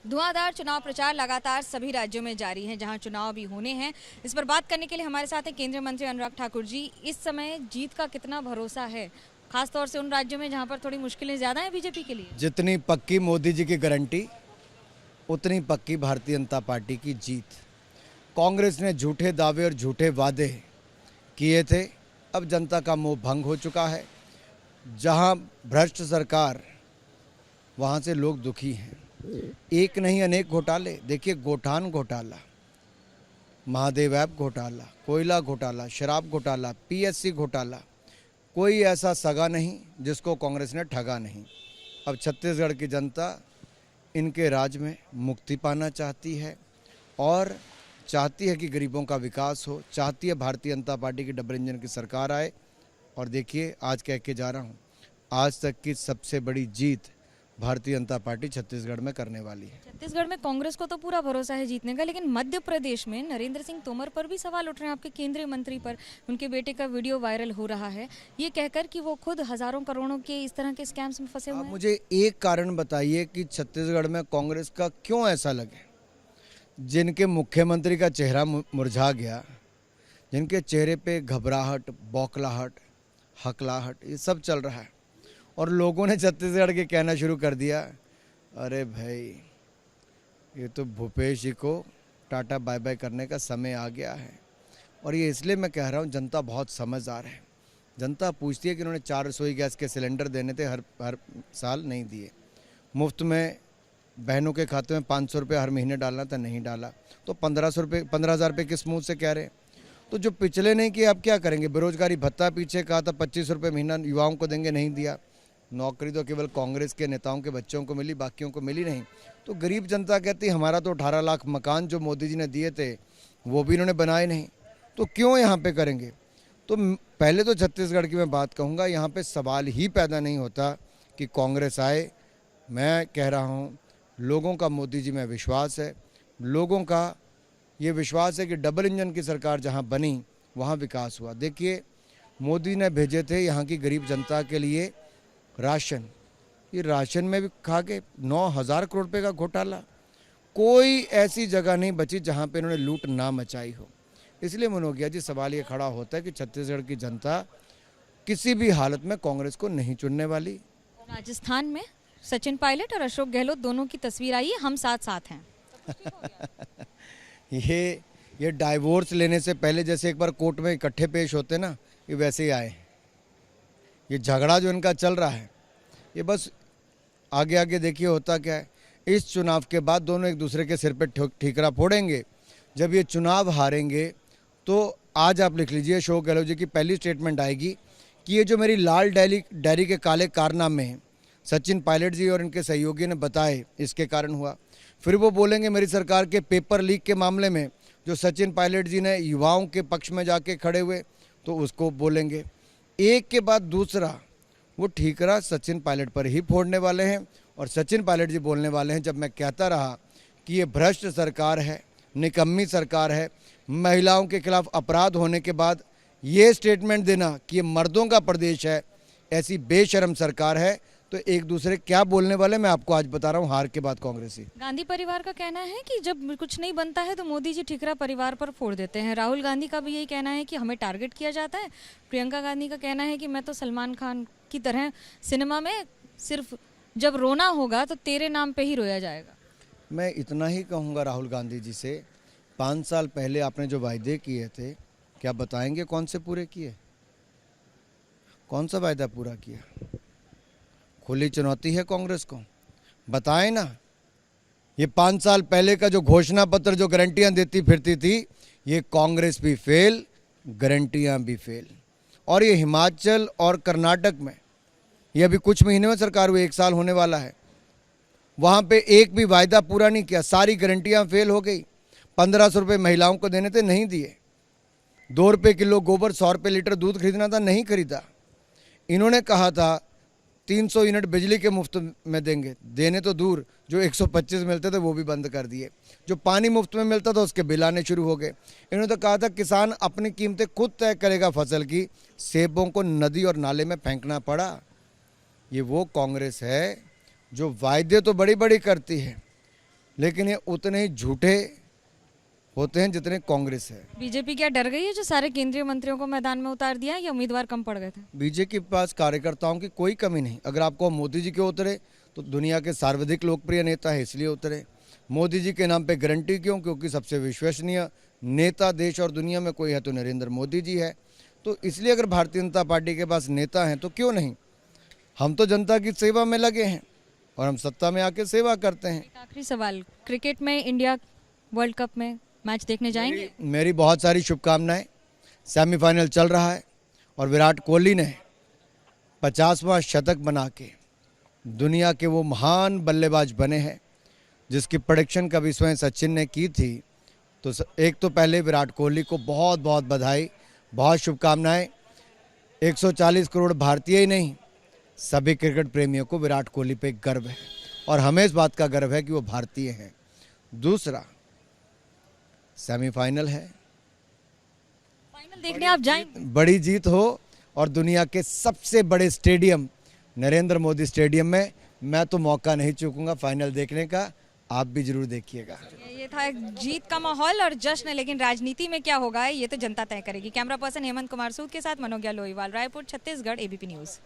धुआंधार चुनाव प्रचार लगातार सभी राज्यों में जारी है, जहां चुनाव भी होने हैं। इस पर बात करने के लिए हमारे साथ हैं केंद्रीय मंत्री अनुराग ठाकुर जी। इस समय जीत का कितना भरोसा है, खासतौर से उन राज्यों में जहां पर थोड़ी मुश्किलें ज्यादा हैं बीजेपी के लिए? जितनी पक्की मोदी जी की गारंटी, उतनी पक्की भारतीय जनता पार्टी की जीत। कांग्रेस ने झूठे दावे और झूठे वादे किए थे, अब जनता का मोह भंग हो चुका है। जहां भ्रष्ट सरकार, वहां से लोग दुखी हैं। एक नहीं अनेक घोटाले, देखिए गोठान घोटाला, महादेव ऐप घोटाला, कोयला घोटाला, शराब घोटाला, पीएससी घोटाला, कोई ऐसा सगा नहीं जिसको कांग्रेस ने ठगा नहीं। अब छत्तीसगढ़ की जनता इनके राज में मुक्ति पाना चाहती है और चाहती है कि गरीबों का विकास हो, चाहती है भारतीय जनता पार्टी की डबल इंजन की सरकार आए। और देखिए, आज कह के जा रहा हूँ, आज तक की सबसे बड़ी जीत भारतीय जनता पार्टी छत्तीसगढ़ में करने वाली है। छत्तीसगढ़ में कांग्रेस को तो पूरा भरोसा है जीतने का, लेकिन मध्य प्रदेश में नरेंद्र सिंह तोमर पर भी सवाल उठ रहे हैं, आपके केंद्रीय मंत्री पर। उनके बेटे का वीडियो वायरल हो रहा है, ये कहकर कि वो खुद हजारों करोड़ों के इस तरह के स्कैम्स में फंसे हुए हैं। मुझे एक कारण बताइए कि छत्तीसगढ़ में कांग्रेस का क्यों ऐसा लगे? जिनके मुख्यमंत्री का चेहरा मुरझा गया, जिनके चेहरे पे घबराहट, बौखलाहट, हकलाहट, ये सब चल रहा है, और लोगों ने छत्तीसगढ़ के कहना शुरू कर दिया, अरे भाई ये तो भूपेश जी को टाटा बाय बाय करने का समय आ गया है। और ये इसलिए मैं कह रहा हूँ, जनता बहुत समझदार है। जनता पूछती है कि उन्होंने 4 रसोई गैस के सिलेंडर देने थे, हर साल नहीं दिए। मुफ्त में बहनों के खाते में 500 रुपये हर महीने डालना था, नहीं डाला। तो 15,000 रुपये किस मुँह से कह रहे हैं? तो जो पिछले नहीं किए, अब क्या करेंगे? बेरोजगारी भत्ता पीछे कहा था 25 रुपये महीना युवाओं को देंगे, नहीं दिया। नौकरी तो केवल कांग्रेस के नेताओं के बच्चों को मिली, बाकियों को मिली नहीं। तो गरीब जनता कहती, हमारा तो 18 लाख मकान जो मोदी जी ने दिए थे वो भी इन्होंने बनाए नहीं, तो क्यों यहाँ पे करेंगे? तो पहले तो छत्तीसगढ़ की मैं बात कहूँगा, यहाँ पे सवाल ही पैदा नहीं होता कि कांग्रेस आए। मैं कह रहा हूँ, लोगों का मोदी जी में विश्वास है, लोगों का ये विश्वास है कि डबल इंजन की सरकार जहाँ बनी वहाँ विकास हुआ। देखिए, मोदी ने भेजे थे यहाँ की गरीब जनता के लिए राशन, ये राशन में भी खा के 9,000 करोड़ रुपये का घोटाला। कोई ऐसी जगह नहीं बची जहाँ पे इन्होंने लूट ना मचाई हो। इसलिए मनोगिया जी, सवाल ये खड़ा होता है कि छत्तीसगढ़ की जनता किसी भी हालत में कांग्रेस को नहीं चुनने वाली। राजस्थान में सचिन पायलट और अशोक गहलोत दोनों की तस्वीर आई है, हम साथ साथ हैं। ये डाइवोर्स लेने से पहले जैसे एक बार कोर्ट में इकट्ठे पेश होते ना, ये वैसे ही आए। ये झगड़ा जो इनका चल रहा है, ये बस आगे आगे देखिए होता क्या है। इस चुनाव के बाद दोनों एक दूसरे के सिर पे ठीकरा फोड़ेंगे। जब ये चुनाव हारेंगे तो आज आप लिख लीजिए, अशोक गहलोत जी की पहली स्टेटमेंट आएगी कि ये जो मेरी लाल डायरी के काले कारनामे हैं, सचिन पायलट जी और इनके सहयोगी ने बताए, इसके कारण हुआ। फिर वो बोलेंगे मेरी सरकार के पेपर लीक के मामले में जो सचिन पायलट जी ने युवाओं के पक्ष में जाके खड़े हुए, तो उसको बोलेंगे। एक के बाद दूसरा वो ठीकरा सचिन पायलट पर ही फोड़ने वाले हैं। और सचिन पायलट जी बोलने वाले हैं, जब मैं कहता रहा कि ये भ्रष्ट सरकार है, निकम्मी सरकार है, महिलाओं के खिलाफ अपराध होने के बाद ये स्टेटमेंट देना कि ये मर्दों का प्रदेश है, ऐसी बेशर्म सरकार है, तो एक दूसरे क्या बोलने वाले मैं आपको आज बता रहा हूँ, हार के बाद कांग्रेसी। गांधी परिवार का कहना है कि जब कुछ नहीं बनता है तो मोदी जी ठीकरा परिवार पर फोड़ देते हैं। राहुल गांधी का भी यही कहना है कि हमें टारगेट किया जाता है। प्रियंका गांधी का कहना है कि मैं तो सलमान खान की तरह सिनेमा में सिर्फ जब रोना होगा तो तेरे नाम पे ही रोया जाएगा। मैं इतना ही कहूँगा राहुल गांधी जी से, 5 साल पहले आपने जो वायदे किए थे, क्या बताएंगे कौन से पूरे किए? कौन सा वायदा पूरा किया? खुली चुनौती है कांग्रेस को, बताएं ना। ये 5 साल पहले का जो घोषणा पत्र, जो गारंटियां देती फिरती थी, ये कांग्रेस भी फेल, गारंटियां भी फेल। और ये हिमाचल और कर्नाटक में ये अभी कुछ महीने में सरकार हुई, 1 साल होने वाला है, वहाँ पे एक भी वायदा पूरा नहीं किया, सारी गारंटियां फेल हो गई। 1500 रुपये महिलाओं को देने थे, नहीं दिए। 2 रुपये किलो गोबर, 100 रुपये लीटर दूध खरीदना था, नहीं खरीदा। इन्होंने कहा था 300 यूनिट बिजली के मुफ्त में देंगे, देने तो दूर, जो 125 मिलते थे वो भी बंद कर दिए। जो पानी मुफ्त में मिलता था उसके बिल आने शुरू हो गए। इन्होंने तो कहा था किसान अपनी कीमतें खुद तय करेगा फसल की, सेबों को नदी और नाले में फेंकना पड़ा। ये वो कांग्रेस है जो वायदे तो बड़ी बड़ी करती है, लेकिन ये उतने ही झूठे होते हैं जितने कांग्रेस है। बीजेपी क्या डर गई है जो सारे केंद्रीय मंत्रियों को मैदान में उतार दिया है, या उम्मीदवार कम पड़ गए थे? बीजेपी के पास कार्यकर्ताओं की कोई कमी नहीं। अगर आपको मोदी जी के उतरे तो दुनिया के सर्वाधिक लोकप्रिय नेता है इसलिए उतरे। मोदी जी के नाम पे गारंटी क्यों? क्योंकि सबसे विश्वसनीय नेता देश और दुनिया में कोई है तो नरेंद्र मोदी जी है। तो इसलिए अगर भारतीय जनता पार्टी के पास नेता हैं तो क्यों नहीं। हम तो जनता की सेवा में लगे हैं और हम सत्ता में आके सेवा करते हैं। एक आखिरी सवाल, क्रिकेट में इंडिया वर्ल्ड कप में मैच देखने जाएंगे? मेरी बहुत सारी शुभकामनाएं। सेमीफाइनल चल रहा है और विराट कोहली ने 50वां शतक बना के दुनिया के वो महान बल्लेबाज बने हैं जिसकी प्रेडिक्शन कभी स्वयं सचिन ने की थी। तो एक तो पहले विराट कोहली को बहुत बहुत बधाई, बहुत शुभकामनाएं। 140 करोड़ भारतीय ही नहीं, सभी क्रिकेट प्रेमियों को विराट कोहली पे गर्व है और हमें इस बात का गर्व है कि वो भारतीय हैं। दूसरा, सेमीफाइनल है, फाइनल देखने आप जाएंगे? बड़ी जीत हो और दुनिया के सबसे बड़े स्टेडियम नरेंद्र मोदी स्टेडियम में मैं तो मौका नहीं चूकूंगा फाइनल देखने का। आप भी जरूर देखिएगा। ये था एक जीत का माहौल और जश्न, लेकिन राजनीति में क्या होगा ये तो जनता तय करेगी। कैमरा पर्सन हेमंत कुमार सूद के साथ मनोज्ञा लोईवाल, रायपुर, छत्तीसगढ़, एबीपी न्यूज़।